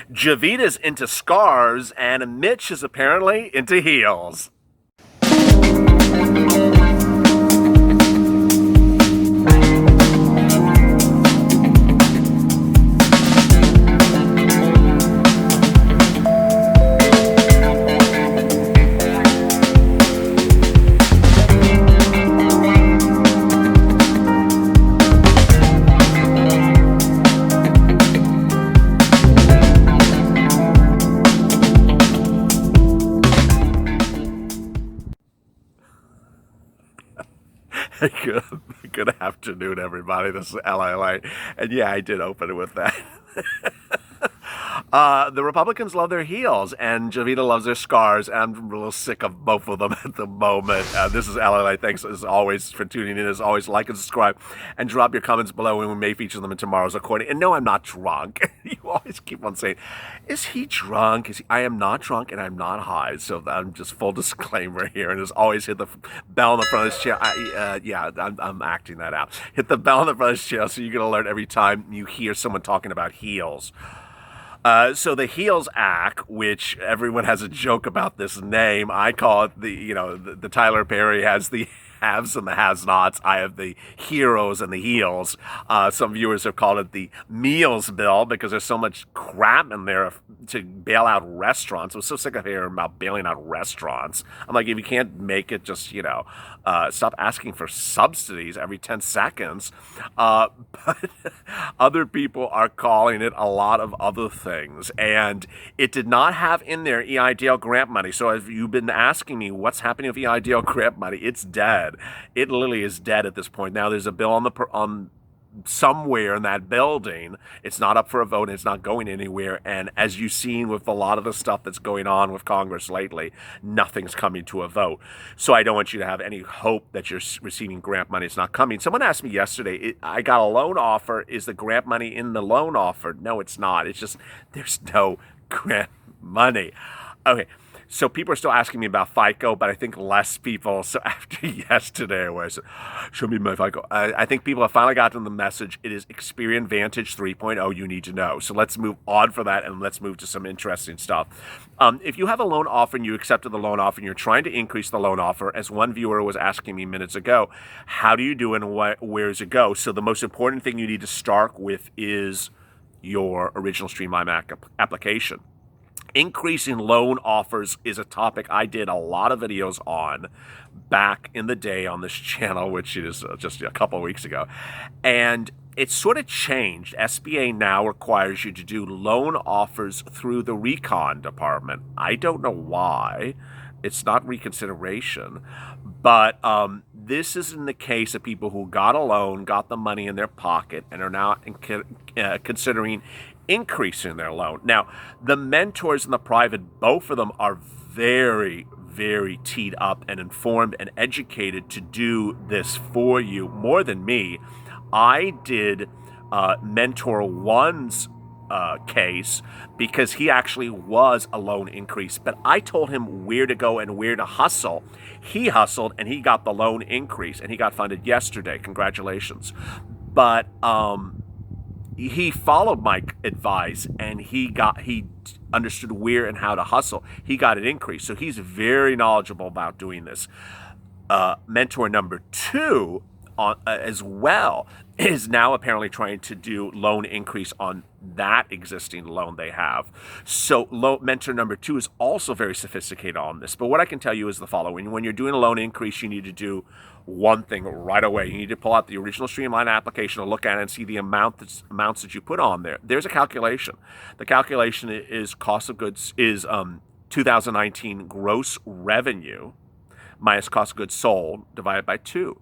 Javita's into scars, and Mitch is apparently into heels. Good afternoon, everybody. This is LALATE. And yeah, I did open it with that. The Republicans love their heels, and Javita loves their scars. And I'm a little sick of both of them at the moment. This is LALATE. Thanks, as always, for tuning in. As always, like and subscribe, and drop your comments below, and we may feature them in tomorrow's recording. And no, I'm not drunk. You always keep on saying, is he drunk? I am not drunk, and I'm not high. So I'm just full disclaimer here. And as always, hit the bell on the front of this channel. I'm acting that out. Hit the bell on the front of this channel so you get an alert every time you hear someone talking about heels. So the Heels Act, which everyone has a joke about this name, I call it the Tyler Perry has the haves and the has-nots. I have the heroes and the heels. Some viewers have called it the meals bill because there's so much crap in there to bail out restaurants. I'm so sick of hearing about bailing out restaurants. I'm like, if you can't make it, just, stop asking for subsidies every 10 seconds. But other people are calling it a lot of other things. And it did not have in there EIDL grant money. So if you've been asking me what's happening with EIDL grant money, it's dead. It literally is dead at this point. Now there's a bill on somewhere in that building. It's not up for a vote, and it's not going anywhere. And as you've seen with a lot of the stuff that's going on with Congress lately, nothing's coming to a vote. So I don't want you to have any hope that you're receiving grant money. It's not coming. Someone asked me yesterday, I got a loan offer. Is the grant money in the loan offer? No, it's not. It's just there's no grant money. Okay. So people are still asking me about FICO, but I think less people. So after yesterday, where I said, show me my FICO, I think people have finally gotten the message. It is Experian Vantage 3.0 you need to know. So let's move on for that, and let's move to some interesting stuff. If you have a loan offer and you accepted the loan offer and you're trying to increase the loan offer, as one viewer was asking me minutes ago, how do you do it and where does it go? So the most important thing you need to start with is your original Streamline application. Increasing loan offers is a topic I did a lot of videos on back in the day on this channel, which is just a couple of weeks ago. And it's sort of changed. SBA now requires you to do loan offers through the recon department. I don't know why. It's not reconsideration. But this is in the case of people who got a loan, got the money in their pocket, and are now considering increasing their loan. Now, the mentors and the private, both of them are very, very teed up and informed and educated to do this for you more than me. I did Mentor One's case because he actually was a loan increase, but I told him where to go and where to hustle. He hustled and he got the loan increase and he got funded yesterday. Congratulations. But he followed my advice and he understood where and how to hustle. He got an increase. So he's very knowledgeable about doing this. Mentor number two as well is now apparently trying to do loan increase on that existing loan they have. So mentor number two is also very sophisticated on this. But what I can tell you is the following. When you're doing a loan increase, you need to do one thing right away. You need to pull out the original Streamline application and look at it and see the amounts that you put on there. There's a calculation. The calculation is cost of goods is 2019 gross revenue minus cost of goods sold divided by 2.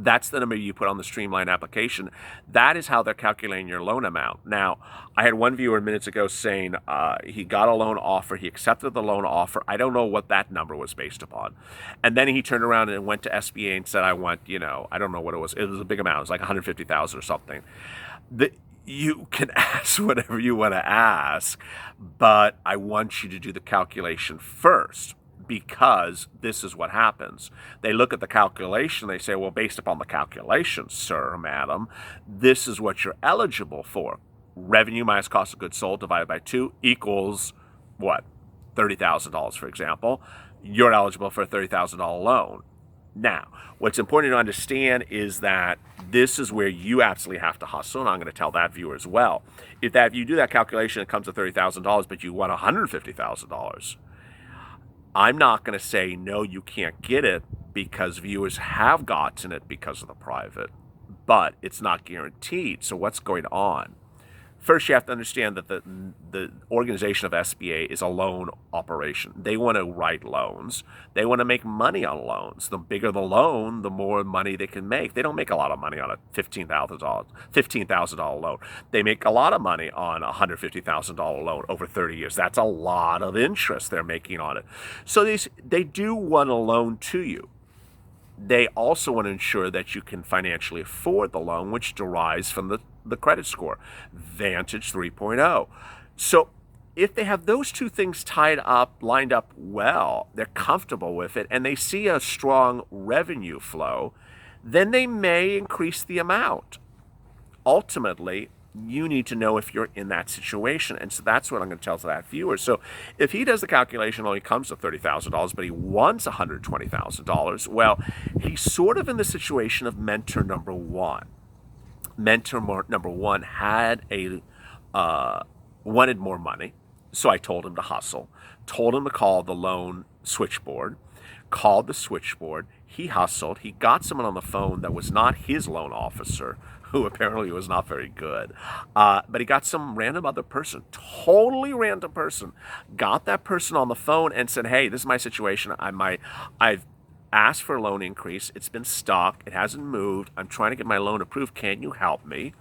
That's the number you put on the Streamline application. That is how they're calculating your loan amount. Now, I had one viewer minutes ago saying he got a loan offer. He accepted the loan offer. I don't know what that number was based upon. And then he turned around and went to SBA and said, I want, I don't know what it was. It was a big amount. It was like $150,000 or something. You can ask whatever you want to ask, but I want you to do the calculation first. Because this is what happens. They look at the calculation, they say, well, based upon the calculation, sir, madam, this is what you're eligible for. revenue minus cost of goods sold divided by 2 equals what? $30,000, for example. You're eligible for a $30,000 loan. Now, what's important to understand is that this is where you absolutely have to hustle, and I'm going to tell that viewer as well. If you do that calculation, it comes to $30,000, but you want $150,000. I'm not going to say, no, you can't get it, because viewers have gotten it because of the private, but it's not guaranteed. So what's going on? First, you have to understand that the organization of SBA is a loan operation. They want to write loans. They want to make money on loans. The bigger the loan, the more money they can make. They don't make a lot of money on a $15,000 loan. They make a lot of money on a $150,000 loan over 30 years. That's a lot of interest they're making on it. So they do want a loan to you. They also want to ensure that you can financially afford the loan, which derives from the credit score, Vantage 3.0. So if they have those two things lined up well, they're comfortable with it, and they see a strong revenue flow, then they may increase the amount. Ultimately, you need to know if you're in that situation. And so that's what I'm going to tell to that viewer. So if he does the calculation, only comes to $30,000, but he wants $120,000, well, he's sort of in the situation of mentor number one. Mentor number one had wanted more money, so I told him to hustle, told him to call the loan switchboard, called the switchboard, he hustled, he got someone on the phone that was not his loan officer, who apparently was not very good, but he got some random other person, totally random person, got that person on the phone and said, hey, this is my situation, I've asked for a loan increase, it's been stuck, it hasn't moved, I'm trying to get my loan approved, can you help me?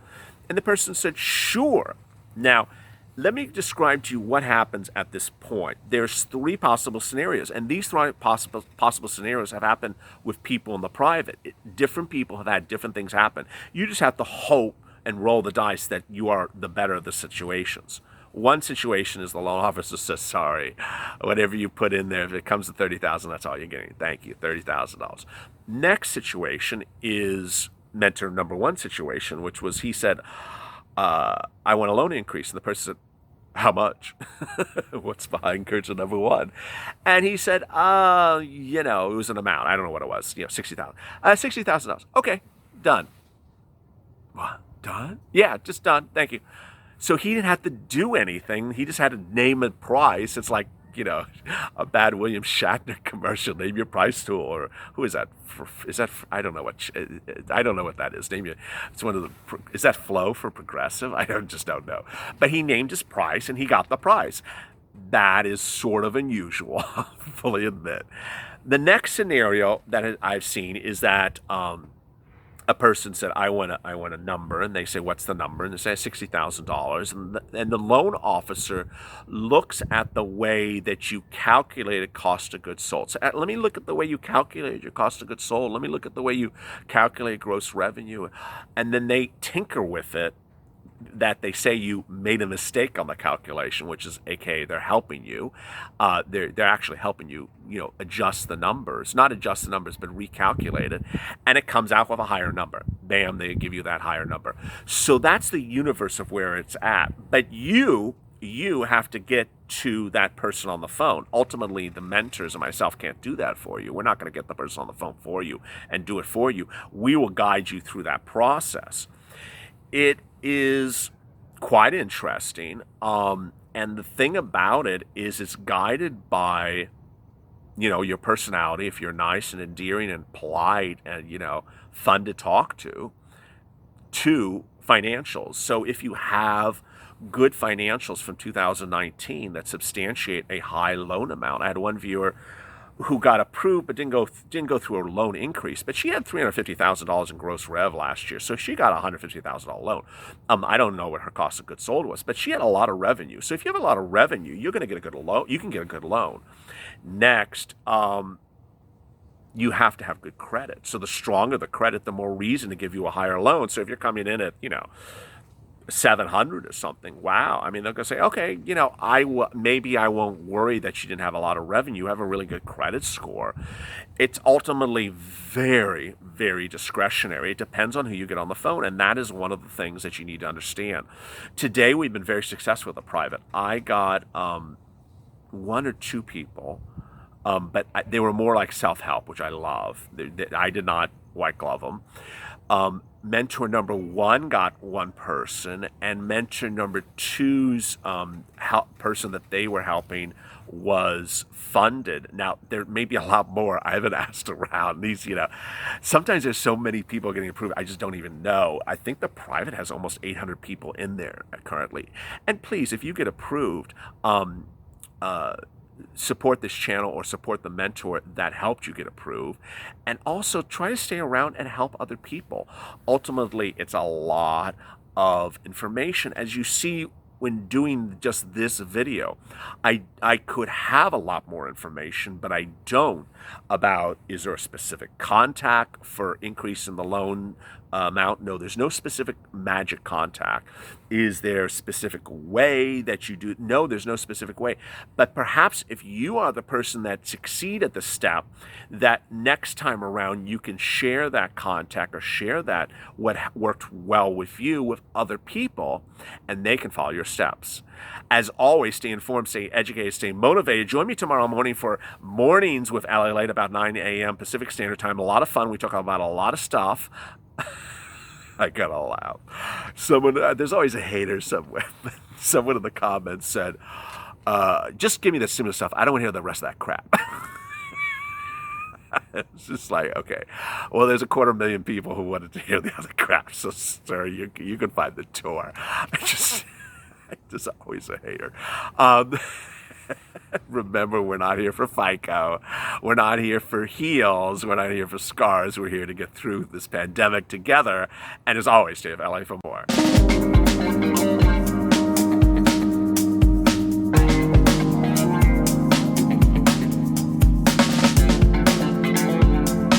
And the person said, sure. Now, let me describe to you what happens at this point. There's 3 possible scenarios, and these 3 possible scenarios have happened with people in the private. Different people have had different things happen. You just have to hope and roll the dice that you are the better of the situations. One situation is the loan officer says, sorry, whatever you put in there, if it comes to $30,000, that's all you're getting. Thank you, $30,000. Next situation is mentor number one situation, which was he said, I want a loan increase. And the person said, how much? What's behind curtain number one? And he said, it was an amount. I don't know what it was, $60,000. $60,000. Okay, done. What? Done? Yeah, just done. Thank you. So he didn't have to do anything. He just had to name a price. It's like, a bad William Shatner commercial. Name your price tool, or who is that? I don't know what that is. It's one of the. Is that Flow for Progressive? Just don't know. But he named his price and he got the price. That is sort of unusual, fully admit. The next scenario that I've seen is that a person said, I want a number, and they say, what's the number? And they say $60,000, and the loan officer looks at the way that you calculated cost of goods sold. So let me look at the way you calculated your cost of goods sold. Let me look at the way you calculate gross revenue, and then they tinker with it. That they say you made a mistake on the calculation, which is AKA they're helping you. They're actually helping you, adjust the numbers, not adjust the numbers, but recalculate it, and it comes out with a higher number. Bam, they give you that higher number. So that's the universe of where it's at. But you have to get to that person on the phone. Ultimately, the mentors and myself can't do that for you. We're not going to get the person on the phone for you and do it for you. We will guide you through that process. It is quite interesting, and the thing about it is it's guided by, your personality. If you're nice and endearing and polite and, fun to talk to financials. So if you have good financials from 2019 that substantiate a high loan amount. I had one viewer who got approved but didn't go through a loan increase, but she had $350,000 in gross rev last year, so she got a $150,000 loan. I don't know what her cost of goods sold was, but she had a lot of revenue. So if you have a lot of revenue, you're going to get a good loan. You can get a good loan. Next, you have to have good credit. So the stronger the credit, the more reason to give you a higher loan. So if you're coming in at 700 or something. Wow. I mean, they're going to say, okay, maybe I won't worry that you didn't have a lot of revenue. You have a really good credit score. It's ultimately very, very discretionary. It depends on who you get on the phone. And that is one of the things that you need to understand. Today, we've been very successful with the private. I got one or two people, but they were more like self-help, which I love. I did not white glove them. Mentor number one got one person, and mentor number two's person that they were helping was funded. Now, there may be a lot more. I haven't asked around. Sometimes there's so many people getting approved, I just don't even know. I think the private has almost 800 people in there currently. And please, if you get approved, support this channel or support the mentor that helped you get approved, and also try to stay around and help other people. Ultimately, it's a lot of information. As you see when doing just this video, I could have a lot more information, but I don't, about is there a specific contact for increasing the loan amount? No, there's no specific magic contact. Is there a specific way that you do? No, there's no specific way. But perhaps if you are the person that succeeded the step, that next time around you can share that contact or share that what worked well with you with other people, and they can follow your steps. As always, stay informed, stay educated, stay motivated. Join me tomorrow morning for Mornings with LALATE about 9 a.m. Pacific Standard Time. A lot of fun. We talk about a lot of stuff. I gotta laugh. There's always a hater somewhere. Someone in the comments said, just give me the similar stuff. I don't want to hear the rest of that crap. It's just like, okay, well, there's 250,000 people who wanted to hear the other crap. So, sir, you can find the tour. Just always a hater. Remember, we're not here for FICO. We're not here for heels. We're not here for scars. We're here to get through this pandemic together. And as always, stay with LA for more.